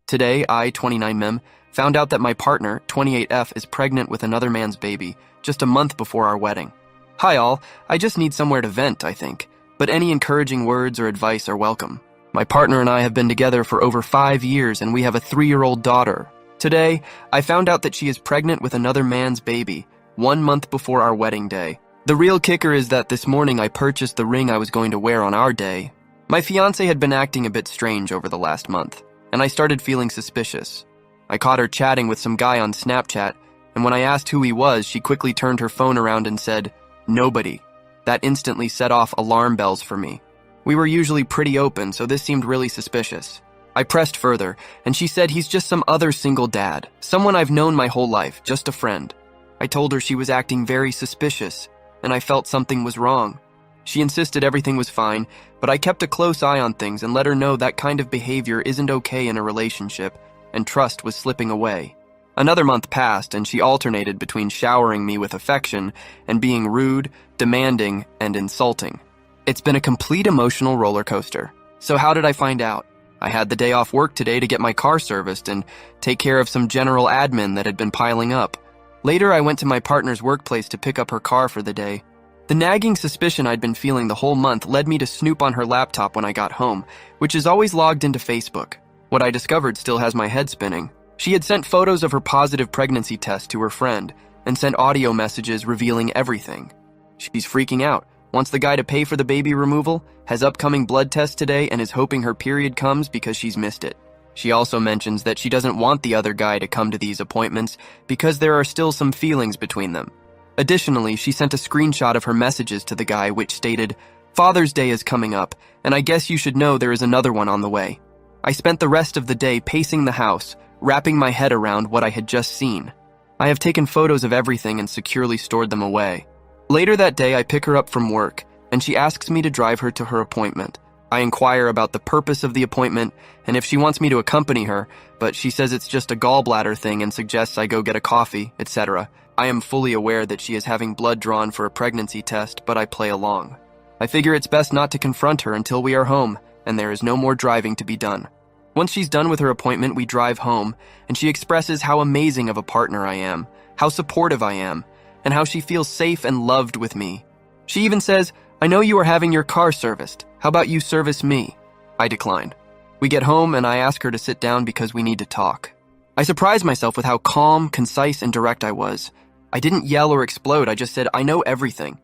Today, I, 29mem, found out that my partner, 28f, is pregnant with another man's baby, just a month before our wedding. Hi all, I just need somewhere to vent, I think, but any encouraging words or advice are welcome. My partner and I have been together for over 5 years and we have a 3-year-old daughter. Today, I found out that she is pregnant with another man's baby, 1 month before our wedding day. The real kicker is that this morning I purchased the ring I was going to wear on our day. My fiancée had been acting a bit strange over the last month, and I started feeling suspicious. I caught her chatting with some guy on Snapchat, and when I asked who he was, she quickly turned her phone around and said, "Nobody." That instantly set off alarm bells for me. We were usually pretty open, so this seemed really suspicious. I pressed further, and she said he's just some other single dad, someone I've known my whole life, just a friend. I told her she was acting very suspicious, and I felt something was wrong. She insisted everything was fine, but I kept a close eye on things and let her know that kind of behavior isn't okay in a relationship, and trust was slipping away. Another month passed, and she alternated between showering me with affection and being rude, demanding, and insulting. It's been a complete emotional roller coaster. So how did I find out? I had the day off work today to get my car serviced and take care of some general admin that had been piling up. Later, I went to my partner's workplace to pick up her car for the day. The nagging suspicion I'd been feeling the whole month led me to snoop on her laptop when I got home, which is always logged into Facebook. What I discovered still has my head spinning. She had sent photos of her positive pregnancy test to her friend and sent audio messages revealing everything. She's freaking out, wants the guy to pay for the baby removal, has upcoming blood tests today, and is hoping her period comes because she's missed it. She also mentions that she doesn't want the other guy to come to these appointments because there are still some feelings between them. Additionally, she sent a screenshot of her messages to the guy which stated, "Father's Day is coming up, and I guess you should know there is another one on the way." I spent the rest of the day pacing the house, wrapping my head around what I had just seen. I have taken photos of everything and securely stored them away. Later that day, I pick her up from work, and she asks me to drive her to her appointment. I inquire about the purpose of the appointment and if she wants me to accompany her, but she says it's just a gallbladder thing and suggests I go get a coffee, etc. I am fully aware that she is having blood drawn for a pregnancy test, but I play along. I figure it's best not to confront her until we are home, and there is no more driving to be done. Once she's done with her appointment, we drive home, and she expresses how amazing of a partner I am, how supportive I am, and how she feels safe and loved with me. She even says, "I know you are having your car serviced. How about you service me?" I decline. We get home, and I ask her to sit down because we need to talk. I surprise myself with how calm, concise, and direct I was. I didn't yell or explode, I just said, "I know everything.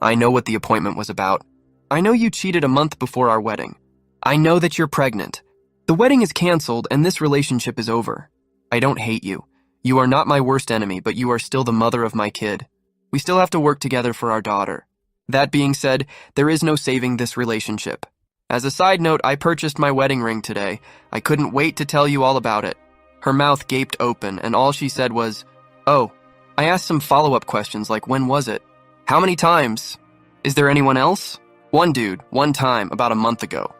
I know what the appointment was about. I know you cheated a month before our wedding. I know that you're pregnant. The wedding is canceled, and this relationship is over. I don't hate you. You are not my worst enemy, but you are still the mother of my kid. We still have to work together for our daughter. That being said, there is no saving this relationship. As a side note, I purchased my wedding ring today. I couldn't wait to tell you all about it." Her mouth gaped open, and all she said was, "Oh." I asked some follow-up questions like, "When was it? How many times? Is there anyone else?" "One dude, one time, about a month ago."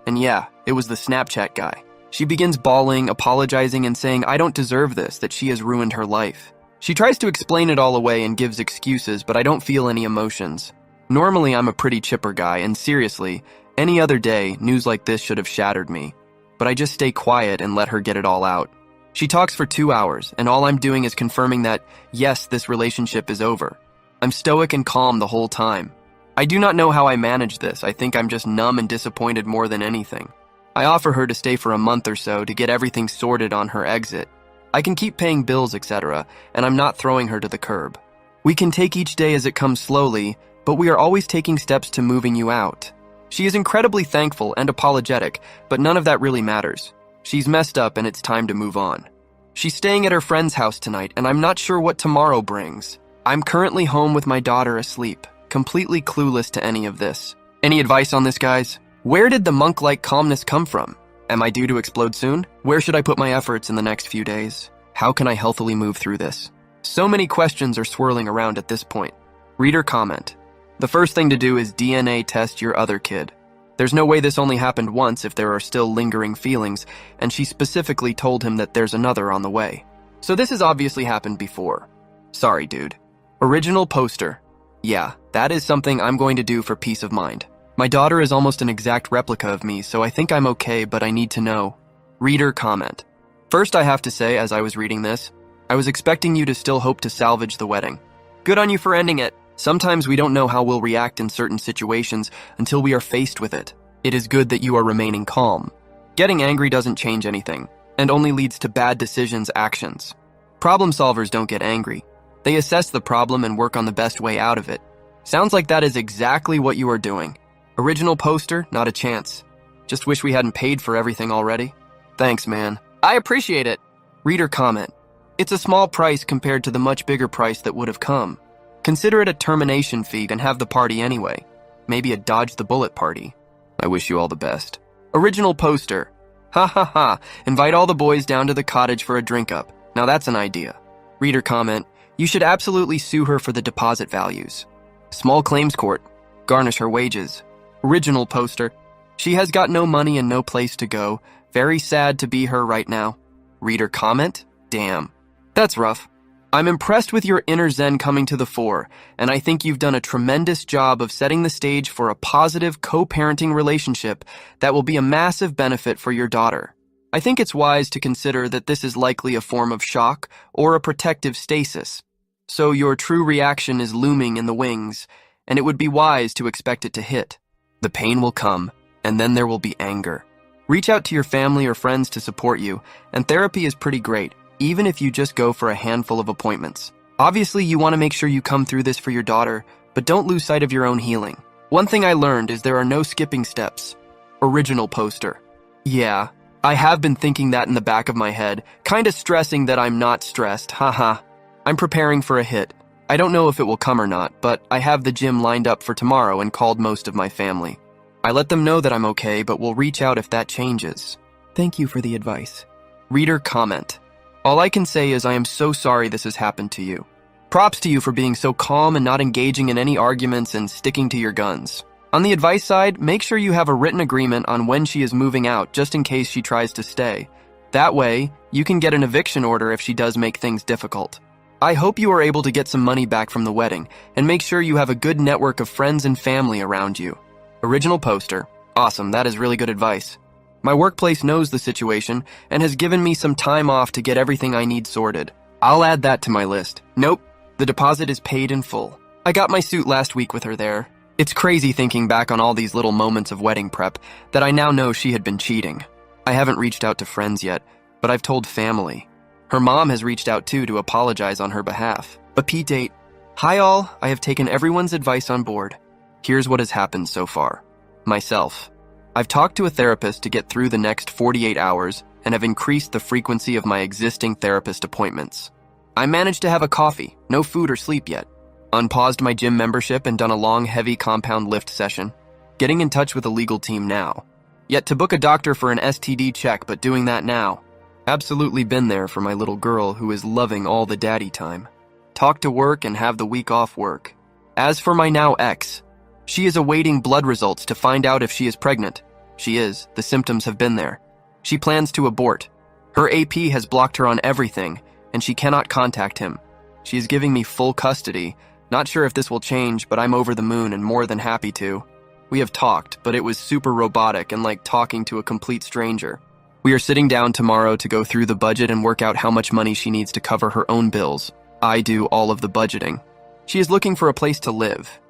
And yeah, it was the Snapchat guy. She begins bawling, apologizing, and saying I don't deserve this, that she has ruined her life. She tries to explain it all away and gives excuses, but I don't feel any emotions. Normally, I'm a pretty chipper guy, and seriously, any other day, news like this should have shattered me. But I just stay quiet and let her get it all out. She talks for 2 hours, and all I'm doing is confirming that, yes, this relationship is over. I'm stoic and calm the whole time. I do not know how I manage this. I think I'm just numb and disappointed more than anything. I offer her to stay for a month or so to get everything sorted on her exit. I can keep paying bills, etc., and I'm not throwing her to the curb. We can take each day as it comes slowly, but we are always taking steps to moving you out. She is incredibly thankful and apologetic, but none of that really matters. She's messed up and it's time to move on. She's staying at her friend's house tonight, and I'm not sure what tomorrow brings. I'm currently home with my daughter asleep, completely clueless to any of this. Any advice on this, guys? Where did the monk-like calmness come from? Am I due to explode soon? Where should I put my efforts in the next few days? How can I healthily move through this? So many questions are swirling around at this point. Reader comment. The first thing to do is DNA test your other kid. There's no way this only happened once if there are still lingering feelings, and she specifically told him that there's another on the way. So this has obviously happened before. Sorry, dude. Original poster. Yeah, that is something I'm going to do for peace of mind. My daughter is almost an exact replica of me, so I think I'm okay, but I need to know. Reader comment. First, I have to say, as I was reading this, I was expecting you to still hope to salvage the wedding. Good on you for ending it. Sometimes we don't know how we'll react in certain situations until we are faced with it. It is good that you are remaining calm. Getting angry doesn't change anything, and only leads to bad decisions, actions. Problem solvers don't get angry. They assess the problem and work on the best way out of it. Sounds like that is exactly what you are doing. Original poster, not a chance. Just wish we hadn't paid for everything already. Thanks, man. I appreciate it. Reader comment. It's a small price compared to the much bigger price that would have come. Consider it a termination fee and have the party anyway. Maybe a dodge the bullet party. I wish you all the best. Original poster. Ha ha ha. Invite all the boys down to the cottage for a drink up. Now that's an idea. Reader comment. You should absolutely sue her for the deposit values. Small claims court. Garnish her wages. Original poster. She has got no money and no place to go. Very sad to be her right now. Reader comment. Damn. That's rough. I'm impressed with your inner zen coming to the fore, and I think you've done a tremendous job of setting the stage for a positive co-parenting relationship that will be a massive benefit for your daughter. I think it's wise to consider that this is likely a form of shock or a protective stasis. So your true reaction is looming in the wings, and it would be wise to expect it to hit. The pain will come, and then there will be anger. Reach out to your family or friends to support you, and therapy is pretty great, even if you just go for a handful of appointments. Obviously, you want to make sure you come through this for your daughter, but don't lose sight of your own healing. One thing I learned is there are no skipping steps. Original poster. Yeah, I have been thinking that in the back of my head, kinda stressing that I'm not stressed, haha. I'm preparing for a hit. I don't know if it will come or not, but I have the gym lined up for tomorrow and called most of my family. I let them know that I'm okay, but will reach out if that changes. Thank you for the advice. Reader comment. All I can say is I am so sorry this has happened to you. Props to you for being so calm and not engaging in any arguments and sticking to your guns. On the advice side, make sure you have a written agreement on when she is moving out just in case she tries to stay. That way, you can get an eviction order if she does make things difficult. I hope you are able to get some money back from the wedding and make sure you have a good network of friends and family around you. Original poster. Awesome, that is really good advice. My workplace knows the situation and has given me some time off to get everything I need sorted. I'll add that to my list. Nope, the deposit is paid in full. I got my suit last week with her there. It's crazy thinking back on all these little moments of wedding prep that I now know she had been cheating. I haven't reached out to friends yet, but I've told family. Her mom has reached out too to apologize on her behalf. But P-date. Hi all, I have taken everyone's advice on board. Here's what has happened so far. Myself. I've talked to a therapist to get through the next 48 hours and have increased the frequency of my existing therapist appointments. I managed to have a coffee, no food or sleep yet. Unpaused my gym membership and done a long, heavy compound lift session. Getting in touch with a legal team now. Yet to book a doctor for an STD check, but doing that now. Absolutely been there for my little girl who is loving all the daddy time. Talk to work and have the week off work. As for my now ex, she is awaiting blood results to find out if she is pregnant. She is. The symptoms have been there. She plans to abort. Her AP has blocked her on everything, and she cannot contact him. She is giving me full custody. Not sure if this will change, but I'm over the moon and more than happy to. We have talked, but it was super robotic and like talking to a complete stranger. We are sitting down tomorrow to go through the budget and work out how much money she needs to cover her own bills. I do all of the budgeting. She is looking for a place to live.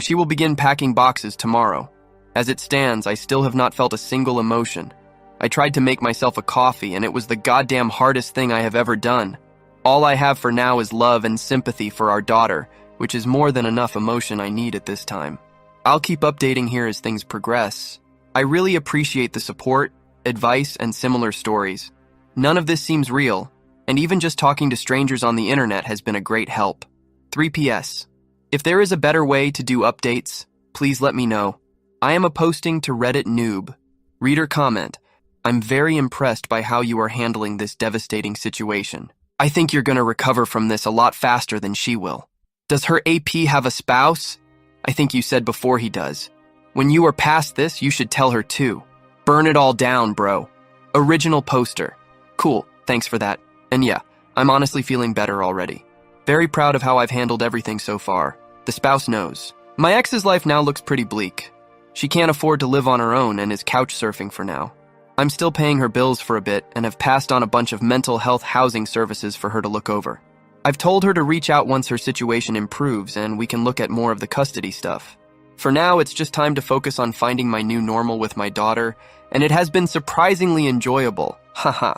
She will begin packing boxes tomorrow. As it stands, I still have not felt a single emotion. I tried to make myself a coffee, and it was the goddamn hardest thing I have ever done. All I have for now is love and sympathy for our daughter, which is more than enough emotion I need at this time. I'll keep updating here as things progress. I really appreciate the support, advice, and similar stories. None of this seems real, and even just talking to strangers on the internet has been a great help. 3PS. If there is a better way to do updates, please let me know. I am a posting to Reddit noob. Reader comment. I'm very impressed by how you are handling this devastating situation. I think you're gonna recover from this a lot faster than she will. Does her AP have a spouse? I think you said before he does. When you are past this, you should tell her too. Burn it all down, bro. Original poster. Cool, thanks for that. And yeah, I'm honestly feeling better already. Very proud of how I've handled everything so far. The spouse knows. My ex's life now looks pretty bleak. She can't afford to live on her own and is couch surfing for now. I'm still paying her bills for a bit and have passed on a bunch of mental health housing services for her to look over. I've told her to reach out once her situation improves and we can look at more of the custody stuff. For now, it's just time to focus on finding my new normal with my daughter, and it has been surprisingly enjoyable. Haha.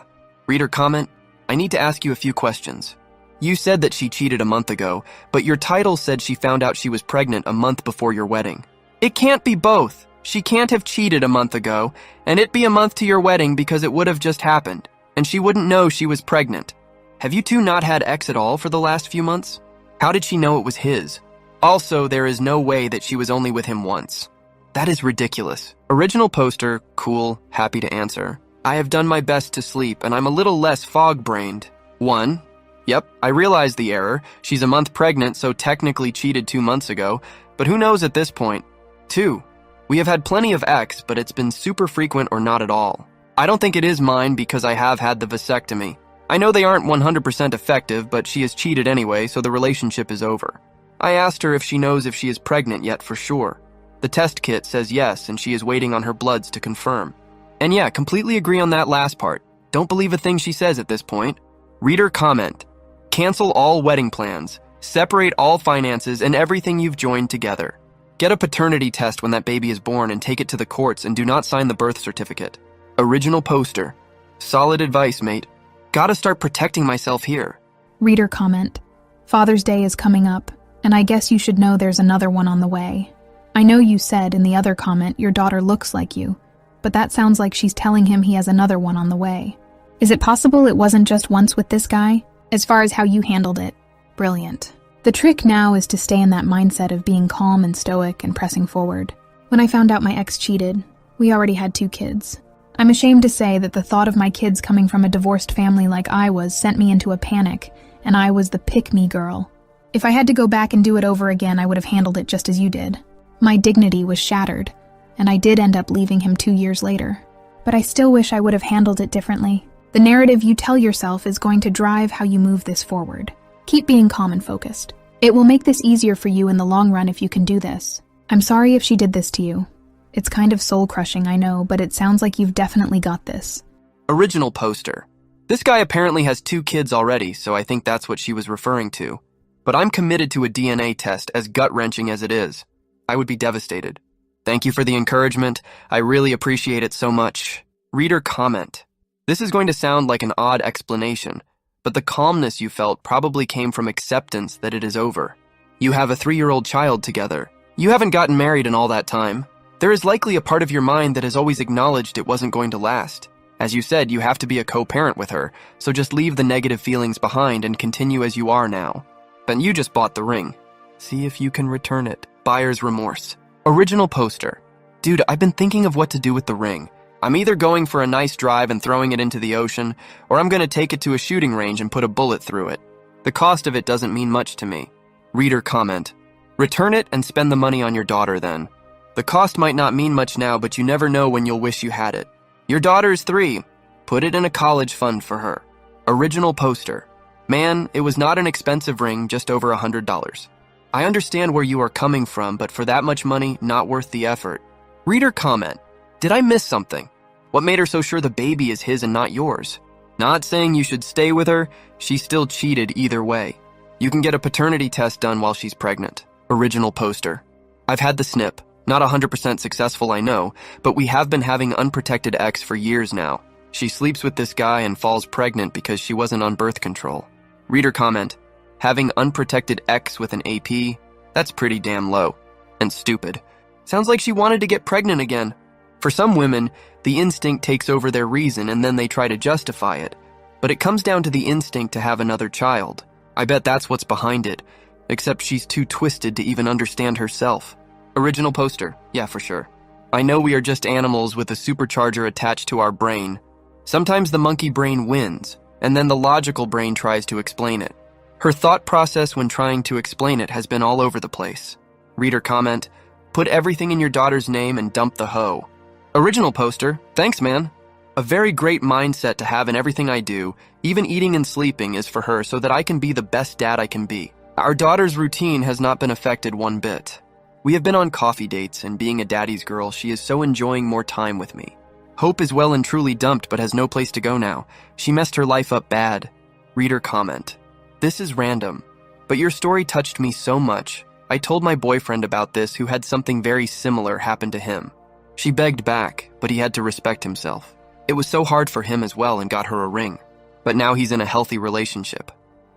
Reader comment, I need to ask you a few questions. You said that she cheated a month ago, but your title said she found out she was pregnant a month before your wedding. It can't be both. She can't have cheated a month ago, and it be a month to your wedding because it would have just happened, and she wouldn't know she was pregnant. Have you two not had X at all for the last few months? How did she know it was his? Also, there is no way that she was only with him once. That is ridiculous. Original poster, cool, happy to answer. I have done my best to sleep, and I'm a little less fog-brained. 1. Yep, I realized the error. She's a month pregnant, so technically cheated 2 months ago, but who knows at this point? 2. We have had plenty of X, but it's been super frequent or not at all. I don't think it is mine because I have had the vasectomy. I know they aren't 100% effective, but she has cheated anyway, so the relationship is over. I asked her if she knows if she is pregnant yet for sure. The test kit says yes, and she is waiting on her bloods to confirm. And yeah, completely agree on that last part. Don't believe a thing she says at this point. Reader comment. Cancel all wedding plans. Separate all finances and everything you've joined together. Get a paternity test when that baby is born and take it to the courts and do not sign the birth certificate. Original poster. Solid advice, mate. Gotta start protecting myself here. Reader comment. Father's Day is coming up, and I guess you should know there's another one on the way. I know you said in the other comment your daughter looks like you, but that sounds like she's telling him he has another one on the way. Is it possible it wasn't just once with this guy? As far as how you handled it, brilliant. The trick now is to stay in that mindset of being calm and stoic and pressing forward. When I found out my ex cheated, we already had 2 kids. I'm ashamed to say that the thought of my kids coming from a divorced family like I was sent me into a panic, and I was the pick-me girl. If I had to go back and do it over again, I would have handled it just as you did. My dignity was shattered, and I did end up leaving him 2 years later. But I still wish I would have handled it differently. The narrative you tell yourself is going to drive how you move this forward. Keep being calm and focused. It will make this easier for you in the long run if you can do this. I'm sorry if she did this to you. It's kind of soul-crushing, I know, but it sounds like you've definitely got this. Original poster. This guy apparently has 2 kids already, so I think that's what she was referring to. But I'm committed to a DNA test, as gut-wrenching as it is. I would be devastated. Thank you for the encouragement. I really appreciate it so much. Reader comment. This is going to sound like an odd explanation, but the calmness you felt probably came from acceptance that it is over. You have a 3-year-old child together. You haven't gotten married in all that time. There is likely a part of your mind that has always acknowledged it wasn't going to last. As you said, you have to be a co-parent with her, so just leave the negative feelings behind and continue as you are now. Then you just bought the ring. See if you can return it. Buyer's remorse. Original poster. Dude, I've been thinking of what to do with the ring. I'm either going for a nice drive and throwing it into the ocean, or I'm going to take it to a shooting range and put a bullet through it. The cost of it doesn't mean much to me. Reader comment. Return it and spend the money on your daughter then. The cost might not mean much now, but you never know when you'll wish you had it. Your daughter is 3. Put it in a college fund for her. Original poster. Man, it was not an expensive ring, just over $100. I understand where you are coming from, but for that much money, not worth the effort. Reader comment. Did I miss something? What made her so sure the baby is his and not yours? Not saying you should stay with her, she still cheated either way. You can get a paternity test done while she's pregnant. Original poster. I've had the snip. Not 100% successful, I know, but we have been having unprotected X for years now. She sleeps with this guy and falls pregnant because she wasn't on birth control. Reader comment. Having unprotected X with an AP? That's pretty damn low. And stupid. Sounds like she wanted to get pregnant again. For some women, the instinct takes over their reason and then they try to justify it. But it comes down to the instinct to have another child. I bet that's what's behind it, except she's too twisted to even understand herself. Original poster, yeah, for sure. I know we are just animals with a supercharger attached to our brain. Sometimes the monkey brain wins, and then the logical brain tries to explain it. Her thought process when trying to explain it has been all over the place. Reader comment, put everything in your daughter's name and dump the hoe. Original poster, thanks man. A very great mindset to have in everything I do, even eating and sleeping, is for her so that I can be the best dad I can be. Our daughter's routine has not been affected one bit. We have been on coffee dates, and being a daddy's girl, she is so enjoying more time with me. Hope is well and truly dumped but has no place to go now. She messed her life up bad. Reader comment. This is random, but your story touched me so much. I told my boyfriend about this who had something very similar happen to him. She begged back, but he had to respect himself. It was so hard for him as well and got her a ring. But now he's in a healthy relationship.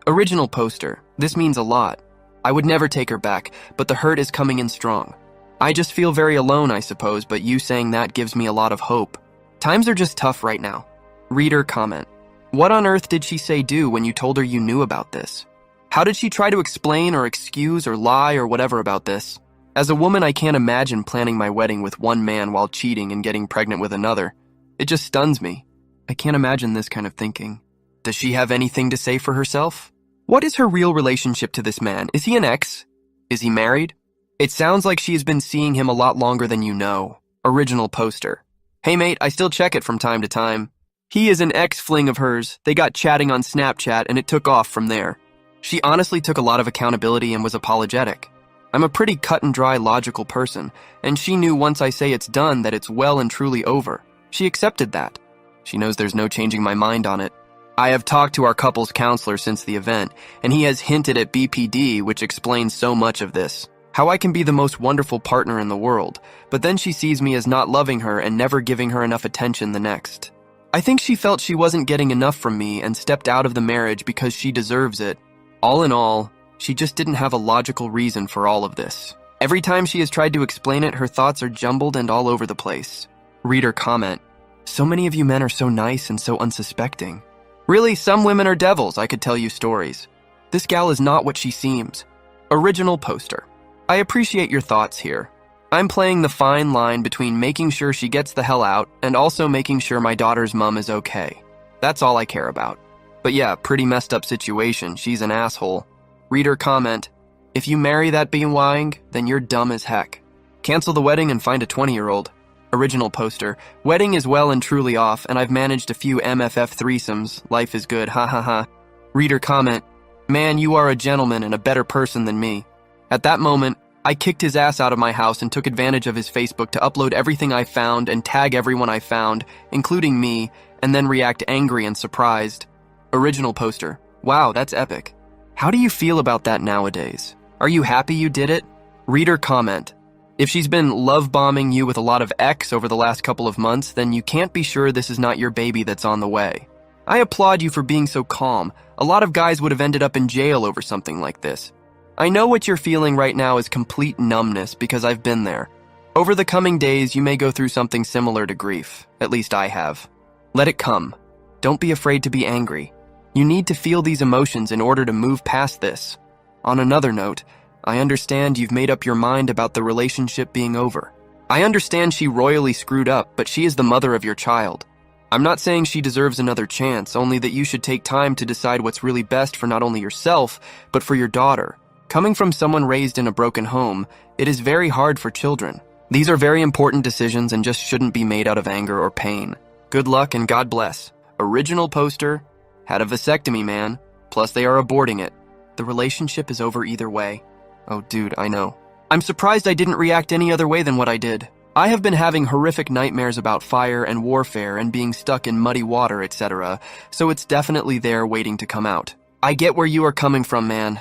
Original poster. This means a lot. I would never take her back, but the hurt is coming in strong. I just feel very alone, I suppose, but you saying that gives me a lot of hope. Times are just tough right now. Reader comment. What on earth did she say do when you told her you knew about this? How did she try to explain or excuse or lie or whatever about this? As a woman, I can't imagine planning my wedding with one man while cheating and getting pregnant with another. It just stuns me. I can't imagine this kind of thinking. Does she have anything to say for herself? What is her real relationship to this man? Is he an ex? Is he married? It sounds like she has been seeing him a lot longer than you know. Original poster. Hey mate, I still check it from time to time. He is an ex-fling of hers. They got chatting on Snapchat and it took off from there. She honestly took a lot of accountability and was apologetic. I'm a pretty cut and dry logical person, and she knew once I say it's done that it's well and truly over. She accepted that. She knows there's no changing my mind on it. I have talked to our couples counselor since the event, and he has hinted at BPD, which explains so much of this. How I can be the most wonderful partner in the world, but then she sees me as not loving her and never giving her enough attention the next. I think she felt she wasn't getting enough from me and stepped out of the marriage because she deserves it. All in all, she just didn't have a logical reason for all of this. Every time she has tried to explain it, her thoughts are jumbled and all over the place. Reader comment. So many of you men are so nice and so unsuspecting. Really, some women are devils, I could tell you stories. This gal is not what she seems. Original poster. I appreciate your thoughts here. I'm playing the fine line between making sure she gets the hell out and also making sure my daughter's mom is okay. That's all I care about. But yeah, pretty messed up situation. She's an asshole. Reader comment. If you marry that beanwang, then you're dumb as heck. Cancel the wedding and find a 20-year-old. Original poster. Wedding is well and truly off, and I've managed a few MFF threesomes. Life is good, ha ha ha. Reader comment. Man, you are a gentleman and a better person than me. At that moment, I kicked his ass out of my house and took advantage of his Facebook to upload everything I found and tag everyone I found, including me, and then react angry and surprised. Original poster. Wow, that's epic. How do you feel about that nowadays? Are you happy you did it? Reader comment. If she's been love-bombing you with a lot of X over the last couple of months, then you can't be sure this is not your baby that's on the way. I applaud you for being so calm. A lot of guys would have ended up in jail over something like this. I know what you're feeling right now is complete numbness because I've been there. Over the coming days, you may go through something similar to grief. At least I have. Let it come. Don't be afraid to be angry. You need to feel these emotions in order to move past this. On another note, I understand you've made up your mind about the relationship being over. I understand she royally screwed up, but she is the mother of your child. I'm not saying she deserves another chance, only that you should take time to decide what's really best for not only yourself, but for your daughter. Coming from someone raised in a broken home, it is very hard for children. These are very important decisions and just shouldn't be made out of anger or pain. Good luck and God bless. Original poster. Had a vasectomy, man. Plus they are aborting it. The relationship is over either way. Oh, dude, I know. I'm surprised I didn't react any other way than what I did. I have been having horrific nightmares about fire and warfare and being stuck in muddy water, etc., so it's definitely there waiting to come out. I get where you are coming from, man.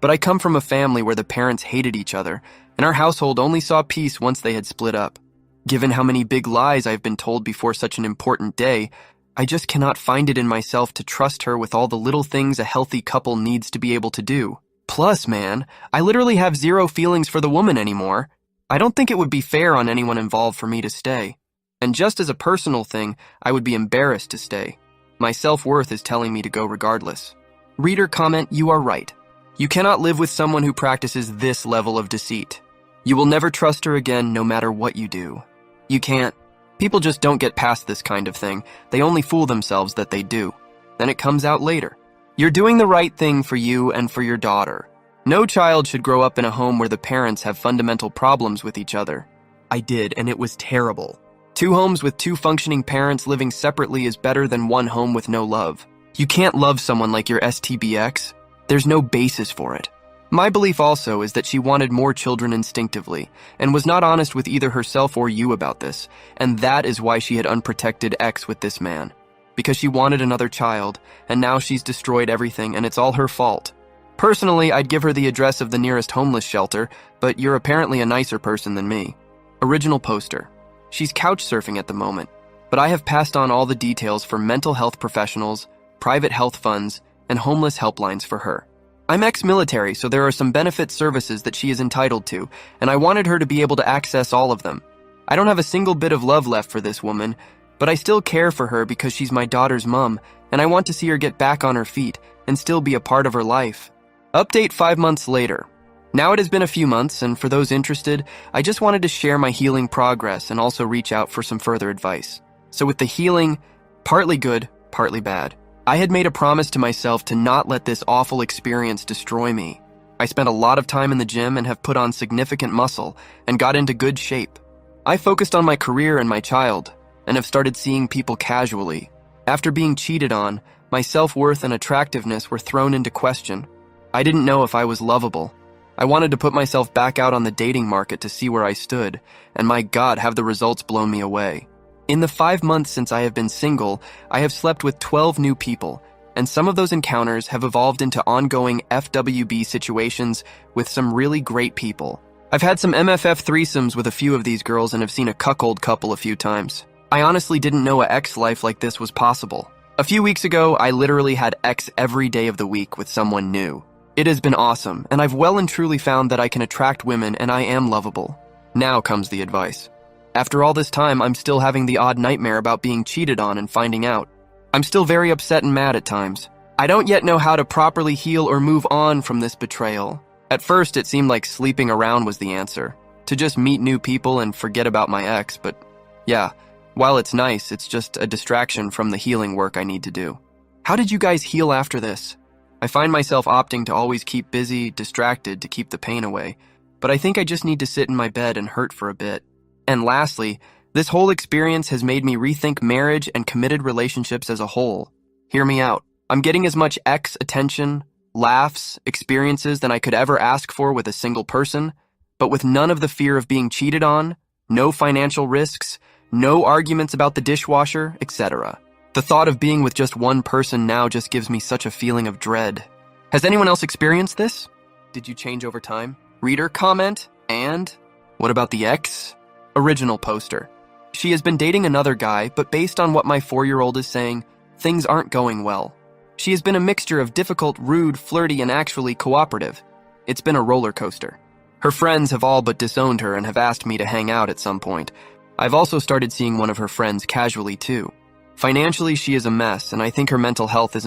But I come from a family where the parents hated each other, and our household only saw peace once they had split up. Given how many big lies I've been told before such an important day, I just cannot find it in myself to trust her with all the little things a healthy couple needs to be able to do. Plus, man, I literally have zero feelings for the woman anymore. I don't think it would be fair on anyone involved for me to stay. And just as a personal thing, I would be embarrassed to stay. My self-worth is telling me to go regardless. Reader comment, you are right. You cannot live with someone who practices this level of deceit. You will never trust her again no matter what you do. You can't. People just don't get past this kind of thing. They only fool themselves that they do. Then it comes out later. You're doing the right thing for you and for your daughter. No child should grow up in a home where the parents have fundamental problems with each other. I did, and it was terrible. 2 homes with 2 functioning parents living separately is better than 1 home with no love. You can't love someone like your STBX. There's no basis for it. My belief also is that she wanted more children instinctively, and was not honest with either herself or you about this, and that is why she had unprotected X with this man. Because she wanted another child, and now she's destroyed everything, and it's all her fault. Personally, I'd give her the address of the nearest homeless shelter, but you're apparently a nicer person than me. Original poster. She's couch surfing at the moment, but I have passed on all the details for mental health professionals, private health funds, and homeless helplines for her. I'm ex-military, so there are some benefit services that she is entitled to, and I wanted her to be able to access all of them. I don't have a single bit of love left for this woman, but I still care for her because she's my daughter's mom, and I want to see her get back on her feet and still be a part of her life. Update 5 months later. Now it has been a few months, and for those interested, I just wanted to share my healing progress and also reach out for some further advice. So with the healing, partly good, partly bad. I had made a promise to myself to not let this awful experience destroy me. I spent a lot of time in the gym and have put on significant muscle and got into good shape. I focused on my career and my child, and have started seeing people casually. After being cheated on, my self-worth and attractiveness were thrown into question. I didn't know if I was lovable. I wanted to put myself back out on the dating market to see where I stood, and my God, have the results blown me away. In the 5 months since I have been single, I have slept with 12 new people, and some of those encounters have evolved into ongoing FWB situations with some really great people. I've had some MFF threesomes with a few of these girls and have seen a cuckold couple a few times. I honestly didn't know a X life like this was possible. A few weeks ago, I literally had X every day of the week with someone new. It has been awesome, and I've well and truly found that I can attract women and I am lovable. Now comes the advice. After all this time, I'm still having the odd nightmare about being cheated on and finding out. I'm still very upset and mad at times. I don't yet know how to properly heal or move on from this betrayal. At first, it seemed like sleeping around was the answer. To just meet new people and forget about my ex, but yeah, while it's nice, it's just a distraction from the healing work I need to do. How did you guys heal after this? I find myself opting to always keep busy, distracted to keep the pain away, but I think I just need to sit in my bed and hurt for a bit. And lastly, this whole experience has made me rethink marriage and committed relationships as a whole. Hear me out. I'm getting as much X attention, laughs, experiences than I could ever ask for with a single person, but with none of the fear of being cheated on, no financial risks, no arguments about the dishwasher, etc. The thought of being with just one person now just gives me such a feeling of dread. Has anyone else experienced this? Did you change over time? Reader comment? And? What about the ex? Original poster. She has been dating another guy, but based on what my 4-year-old is saying, things aren't going well. She has been a mixture of difficult, rude, flirty, and actually cooperative. It's been a roller coaster. Her friends have all but disowned her and have asked me to hang out at some point. I've also started seeing one of her friends casually too. Financially, she is a mess, and I think her mental health is